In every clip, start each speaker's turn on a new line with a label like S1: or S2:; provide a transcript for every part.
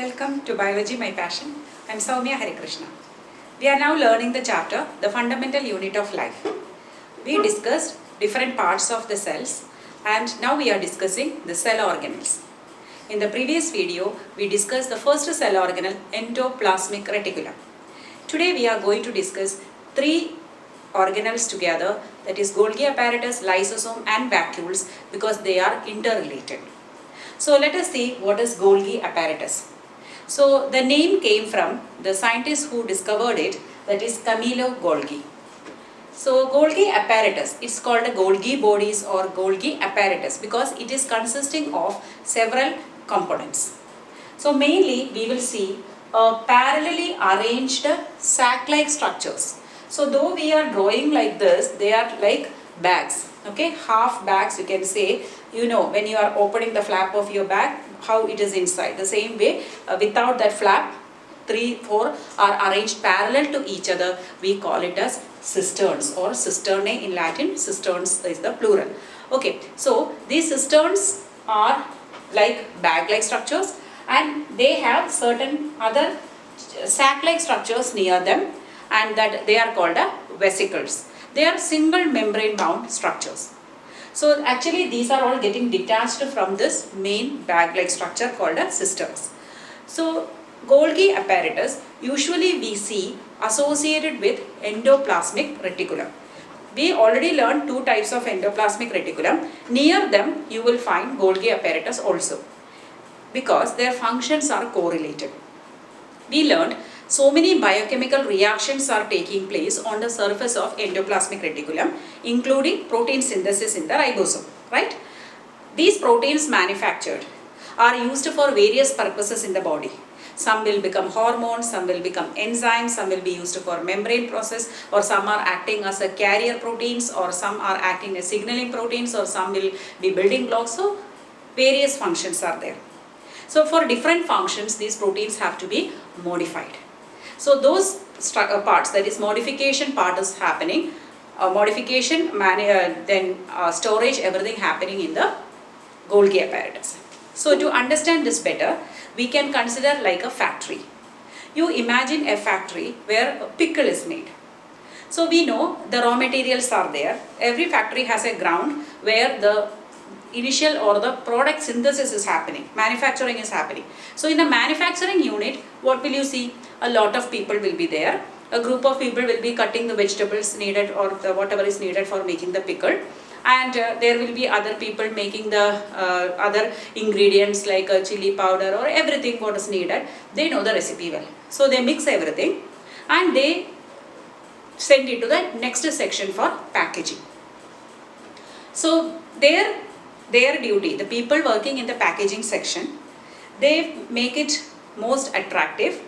S1: Welcome to Biology My Passion. I am Soumya Harikrishna. We are now learning the chapter, The Fundamental Unit of Life. We discussed different parts of the cells and now we are discussing the cell organelles. In the previous video, we discussed the first cell organelle, endoplasmic reticulum. Today we are going to discuss three organelles together, that is Golgi apparatus, lysosome and vacuoles, because they are interrelated. So let us see what is Golgi apparatus. So the name came from the scientist who discovered it, that is Camillo Golgi. So Golgi apparatus, it's called a Golgi bodies or Golgi apparatus because it is consisting of several components. So mainly we will see parallelly arranged sac-like structures. So though we are drawing like this, they are like bags, okay, half bags you can say. You know, when you are opening the flap of your bag, how it is inside. The same way, without that flap, 3, 4 are arranged parallel to each other. We call it as cisterns or cisternae in Latin. Cisterns is the plural. Okay, so these cisterns are like bag-like structures and they have certain other sac-like structures near them, and that they are called vesicles. They are single membrane bound structures. So actually these are all getting detached from this main bag-like structure called as cisterns. So Golgi apparatus usually we see associated with endoplasmic reticulum. We already learned two types of endoplasmic reticulum. Near them you will find Golgi apparatus also because their functions are correlated. We learned so many biochemical reactions are taking place on the surface of endoplasmic reticulum, including protein synthesis in the ribosome, right? These proteins manufactured are used for various purposes in the body. Some will become hormones, some will become enzymes, some will be used for membrane process, or some are acting as a carrier proteins, or some are acting as signaling proteins, or some will be building blocks. So various functions are there. So for different functions, these proteins have to be modified. So those parts, that is modification part is happening, storage, everything happening in the Golgi apparatus. So to understand this better, we can consider like a factory. You imagine a factory where a pickle is made. So we know the raw materials are there. Every factory has a ground where the initial or the product synthesis is happening, manufacturing is happening. So in the manufacturing unit, what will you see? A lot of people will be there. A group of people will be cutting the vegetables needed or whatever is needed for making the pickle. And there will be other people making the other ingredients like chili powder or everything what is needed. They know the recipe well. So they mix everything and they send it to the next section for packaging. So their duty, the people working in the packaging section, they make it most attractive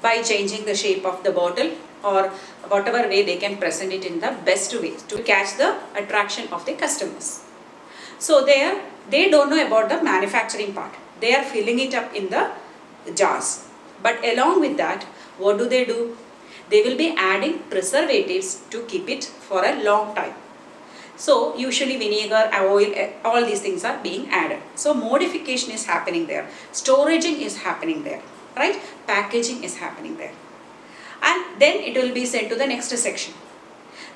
S1: by changing the shape of the bottle or whatever way they can present it in the best way to catch the attraction of the customers. So they don't know about the manufacturing part. They are filling it up in the jars. But along with that, what do? They will be adding preservatives to keep it for a long time. So usually vinegar, oil, all these things are being added. So modification is happening there. Storaging is happening there, right? Packaging is happening there. And then it will be sent to the next section.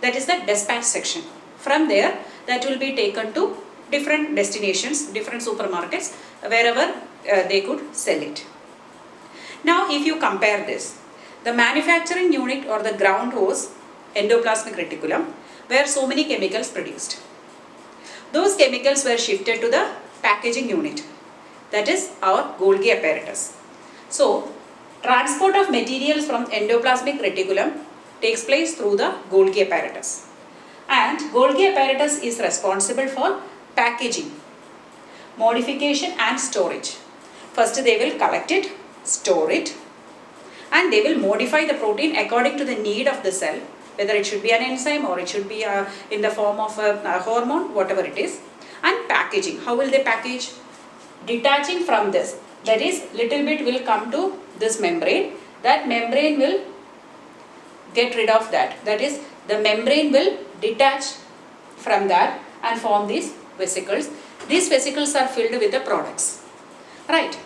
S1: That is the dispatch section. From there, that will be taken to different destinations, different supermarkets, wherever they could sell it. Now if you compare this, the manufacturing unit or the ground was endoplasmic reticulum, where so many chemicals produced. Those chemicals were shifted to the packaging unit, that is our Golgi apparatus. So transport of materials from endoplasmic reticulum takes place through the Golgi apparatus. And Golgi apparatus is responsible for packaging, modification and storage. First they will collect it, store it, and they will modify the protein according to the need of the cell, whether it should be an enzyme or it should be in the form of a hormone, whatever it is. And packaging, how will they package? Detaching from this, that is little bit will come to this membrane. That membrane will get rid of that. That is the membrane will detach from that and form these vesicles. These vesicles are filled with the products, right?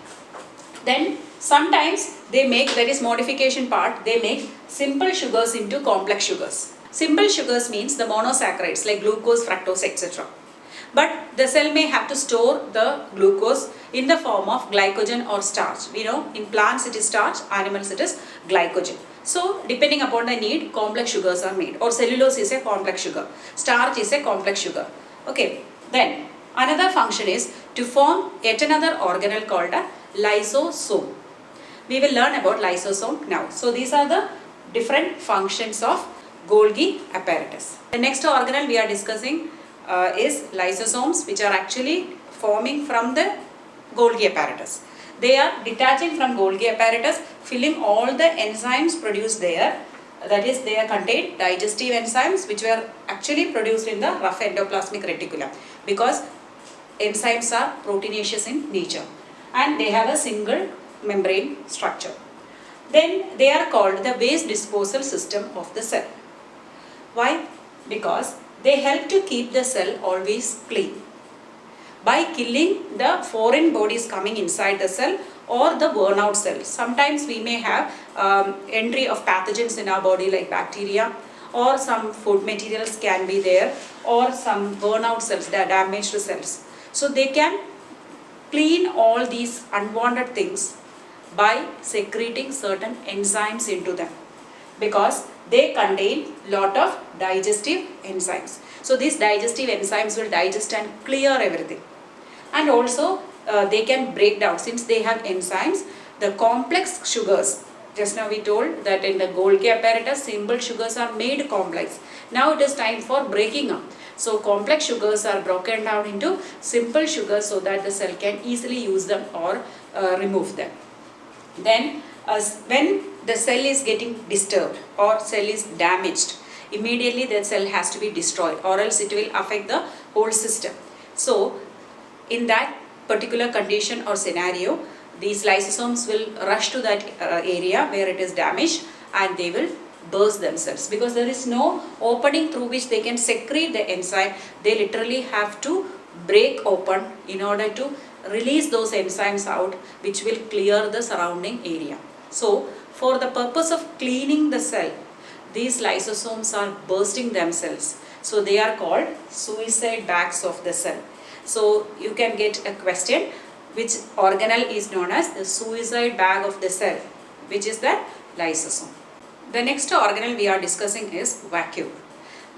S1: Then Sometimes they make, that is modification part, they make simple sugars into complex sugars. Simple sugars means the monosaccharides like glucose, fructose, etc. But the cell may have to store the glucose in the form of glycogen or starch. We know in plants it is starch, animals it is glycogen. So depending upon the need, complex sugars are made, or cellulose is a complex sugar, starch is a complex sugar. Okay, then another function is to form yet another organelle called a lysosome. We will learn about lysosome now. So these are the different functions of Golgi apparatus. The next organelle we are discussing is lysosomes, which are actually forming from the Golgi apparatus. They are detaching from Golgi apparatus, filling all the enzymes produced there. That is, they are contain digestive enzymes which were actually produced in the rough endoplasmic reticulum, because enzymes are proteinaceous in nature and they have a single membrane structure. Then they are called the waste disposal system of the cell. Why? Because they help to keep the cell always clean by killing the foreign bodies coming inside the cell or the worn out cells. Sometimes we may have entry of pathogens in our body like bacteria, or some food materials can be there, or some worn out cells, the damaged cells. So they can clean all these unwanted things by secreting certain enzymes into them, because they contain lot of digestive enzymes. So these digestive enzymes will digest and clear everything. And also they can break down, since they have enzymes, the complex sugars. Just now we told that in the Golgi apparatus, simple sugars are made complex. Now it is time for breaking up. So complex sugars are broken down into simple sugars so that the cell can easily use them or remove them. Then when the cell is getting disturbed or cell is damaged, immediately that cell has to be destroyed, or else it will affect the whole system. So in that particular condition or scenario, these lysosomes will rush to that area where it is damaged and they will burst themselves, because there is no opening through which they can secrete the enzyme. They literally have to break open in order to release those enzymes out, which will clear the surrounding area. So for the purpose of cleaning the cell, these lysosomes are bursting themselves. So they are called suicide bags of the cell. So you can get a question, which organelle is known as the suicide bag of the cell, which is the lysosome. The next organelle we are discussing is vacuole.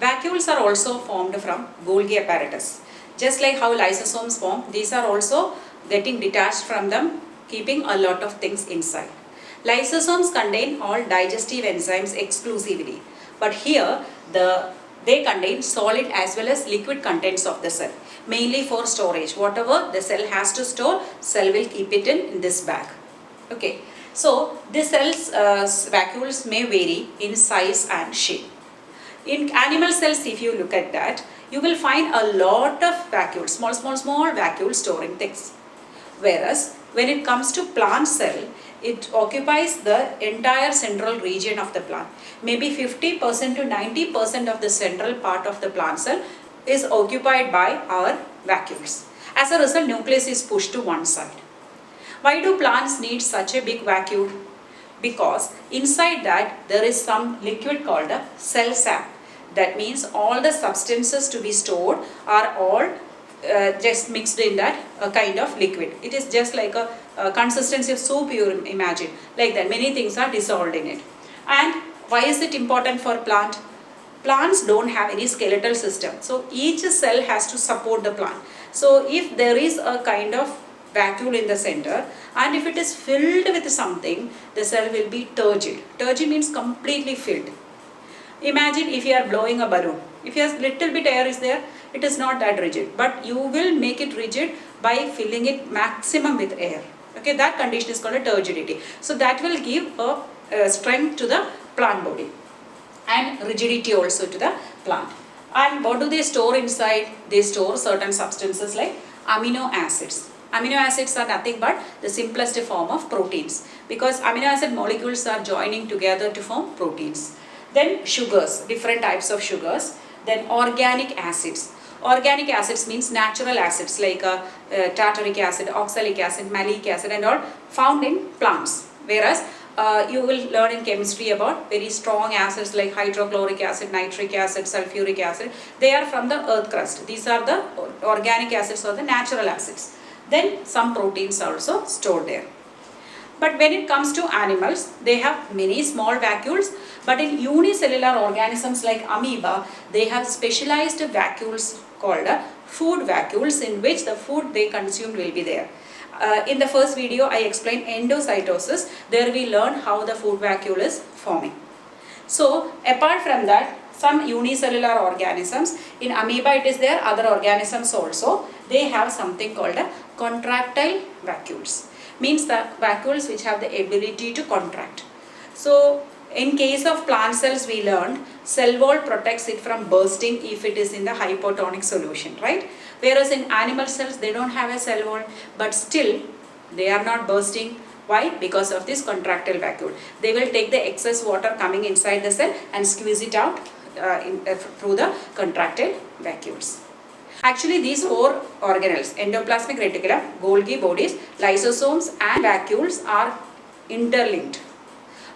S1: Vacuoles are also formed from Golgi apparatus. Just like how lysosomes form, these are also getting detached from them, keeping a lot of things inside. Lysosomes contain all digestive enzymes exclusively, but here they contain solid as well as liquid contents of the cell, mainly for storage. Whatever the cell has to store, cell will keep it in this bag. Okay, so the cell's vacuoles may vary in size and shape. In animal cells, if you look at that, you will find a lot of vacuoles, small vacuoles storing things. Whereas when it comes to plant cell, it occupies the entire central region of the plant. Maybe 50% to 90% of the central part of the plant cell is occupied by our vacuoles. As a result, nucleus is pushed to one side. Why do plants need such a big vacuole? Because inside that there is some liquid called a cell sap. That means all the substances to be stored are all just mixed in that kind of liquid. It is just like a consistency of soup, you imagine. Like that, many things are dissolved in it. And why is it important for plant? Plants don't have any skeletal system. So each cell has to support the plant. So if there is a kind of vacuole in the center, and if it is filled with something, the cell will be turgid. Turgid means completely filled. Imagine if you are blowing a balloon. If a little bit air is there, it is not that rigid, but you will make it rigid by filling it maximum with air. Okay, that condition is called a turgidity. So that will give a strength to the plant body and rigidity also to the plant. And what do they store inside? They store certain substances like amino acids. Amino acids are nothing but the simplest form of proteins, because amino acid molecules are joining together to form proteins. Then sugars, different types of sugars. Then organic acids. Organic acids means natural acids like tartaric acid, oxalic acid, malic acid and all found in plants. Whereas you will learn in chemistry about very strong acids like hydrochloric acid, nitric acid, sulfuric acid. They are from the earth crust. These are the organic acids or the natural acids. Then some proteins are also stored there. But when it comes to animals, they have many small vacuoles. But in unicellular organisms like amoeba, they have specialized vacuoles called food vacuoles, in which the food they consume will be there. In the first video, I explained endocytosis. There we learn how the food vacuole is forming. So apart from that, some unicellular organisms, in amoeba it is there, other organisms also, they have something called contractile vacuoles. Means the vacuoles which have the ability to contract. So in case of plant cells, we learned cell wall protects it from bursting if it is in the hypotonic solution, right? Whereas in animal cells, they don't have a cell wall, but still they are not bursting. Why? Because of this contractile vacuole. They will take the excess water coming inside the cell and squeeze it out through the contractile vacuoles. Actually, these four organelles, endoplasmic reticulum, Golgi bodies, lysosomes and vacuoles are interlinked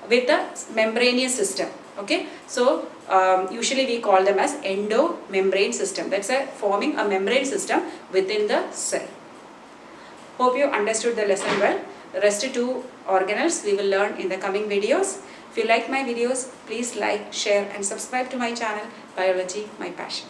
S1: with the membranous system. Okay, so usually we call them as endomembrane system. That's forming a membrane system within the cell. Hope you understood the lesson well. The rest two organelles we will learn in the coming videos. If you like my videos, please like, share and subscribe to my channel, Biology My Passion.